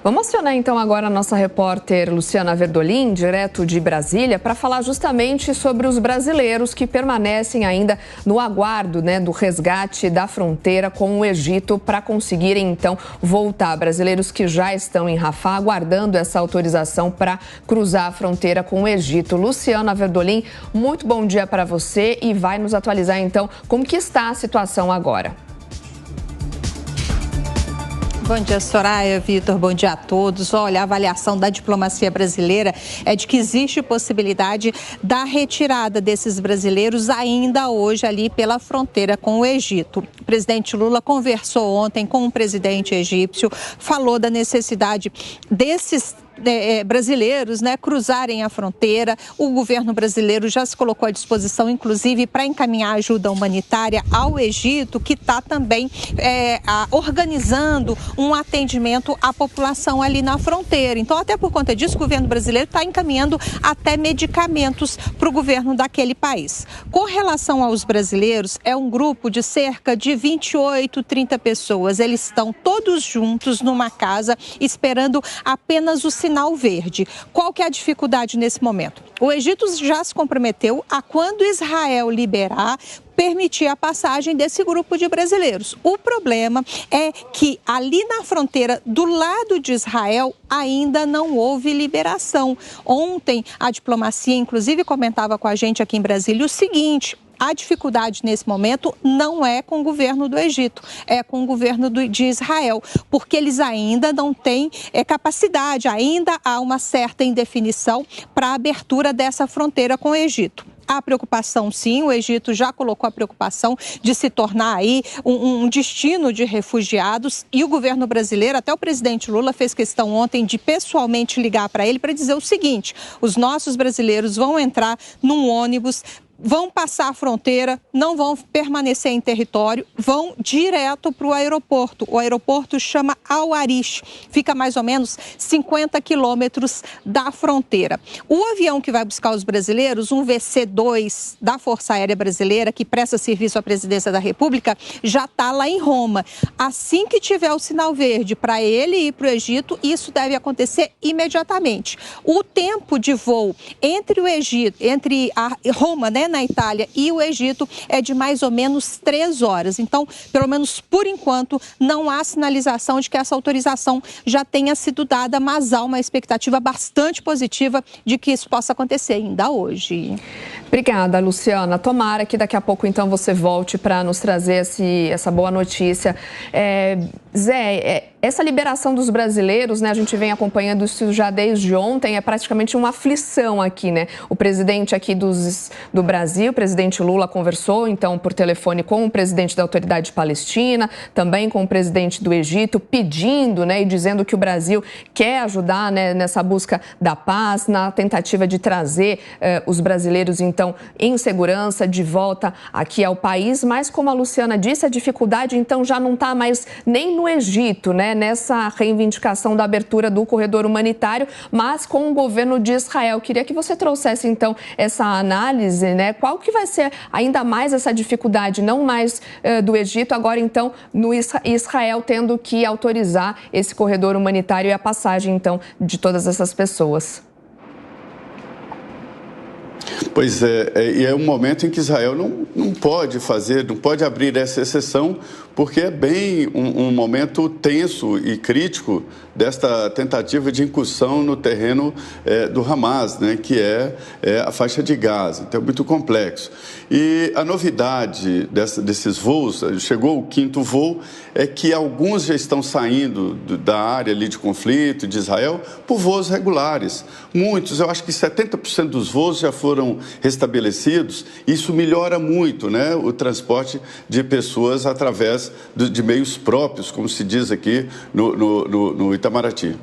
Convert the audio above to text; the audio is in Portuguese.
Vamos acionar então agora a nossa repórter Luciana Verdolim, direto de Brasília, para falar justamente sobre os brasileiros que permanecem ainda no aguardo, do resgate da fronteira com o Egito para conseguirem então voltar. Brasileiros que já estão em Rafah aguardando essa autorização para cruzar a fronteira com o Egito. Luciana Verdolim, muito bom dia para você e vai nos atualizar então como que está a situação agora. Bom dia, Soraya, Vitor, bom dia a todos. Olha, a avaliação da diplomacia brasileira é de que existe possibilidade da retirada desses brasileiros ainda hoje ali pela fronteira com o Egito. O presidente Lula conversou ontem com o presidente egípcio, falou da necessidade desses brasileiros cruzarem a fronteira. O governo brasileiro já se colocou à disposição, inclusive, para encaminhar ajuda humanitária ao Egito, que está também organizando um atendimento à população ali na fronteira. Então, até por conta disso, o governo brasileiro está encaminhando até medicamentos para o governo daquele país. Com relação aos brasileiros, é um grupo de cerca de 28, 30 pessoas. Eles estão todos juntos numa casa esperando apenas o sinal verde. Qual que é a dificuldade nesse momento? O Egito já se comprometeu a, quando Israel liberar, permitir a passagem desse grupo de brasileiros. O problema é que ali na fronteira, do lado de Israel, ainda não houve liberação. Ontem, a diplomacia, inclusive, comentava com a gente aqui em Brasília o seguinte: a dificuldade nesse momento não é com o governo do Egito, é com o governo de Israel, porque eles ainda não têm capacidade, ainda há uma certa indefinição para a abertura dessa fronteira com o Egito. A preocupação, sim, o Egito já colocou a preocupação de se tornar aí um destino de refugiados, e o governo brasileiro, até o presidente Lula fez questão ontem de pessoalmente ligar para ele para dizer o seguinte: os nossos brasileiros vão entrar num ônibus, vão passar a fronteira, não vão permanecer em território, vão direto para o aeroporto. O aeroporto chama Al Arish, fica mais ou menos 50 quilômetros da fronteira. O avião que vai buscar os brasileiros, um VC-2 da Força Aérea Brasileira, que presta serviço à Presidência da República, já está lá em Roma. Assim que tiver o sinal verde para ele ir para o Egito, isso deve acontecer imediatamente. O tempo de voo entre o Egito, entre a Roma, na Itália, e o Egito é de mais ou menos 3 horas. Então, pelo menos por enquanto, não há sinalização de que essa autorização já tenha sido dada, mas há uma expectativa bastante positiva de que isso possa acontecer ainda hoje. Obrigada, Luciana. Tomara que daqui a pouco, então, você volte para nos trazer essa boa notícia. Zé, essa liberação dos brasileiros, a gente vem acompanhando isso já desde ontem, é praticamente uma aflição aqui, O presidente aqui do Brasil, o presidente Lula, conversou, então, por telefone com o presidente da Autoridade Palestina, também com o presidente do Egito, pedindo, e dizendo que o Brasil quer ajudar, nessa busca da paz, na tentativa de trazer os brasileiros, então, em segurança, de volta aqui ao país. Mas, como a Luciana disse, a dificuldade, então, já não está mais nem no Egito, nessa reivindicação da abertura do corredor humanitário, mas com o governo de Israel. Queria que você trouxesse, então, essa análise, Qual que vai ser ainda mais essa dificuldade, não mais do Egito, agora, então, no Israel tendo que autorizar esse corredor humanitário e a passagem, então, de todas essas pessoas. Pois e é um momento em que Israel não pode abrir essa exceção, porque é bem um momento tenso e crítico desta tentativa de incursão no terreno do Hamas, que é a faixa de Gaza. Então é muito complexo. E a novidade desses voos, chegou o 5º voo, é que alguns já estão saindo da área ali de conflito de Israel por voos regulares. Muitos, eu acho que 70% dos voos já foram restabelecidos. Isso melhora muito, o transporte de pessoas através de meios próprios, como se diz aqui no Itamaraty.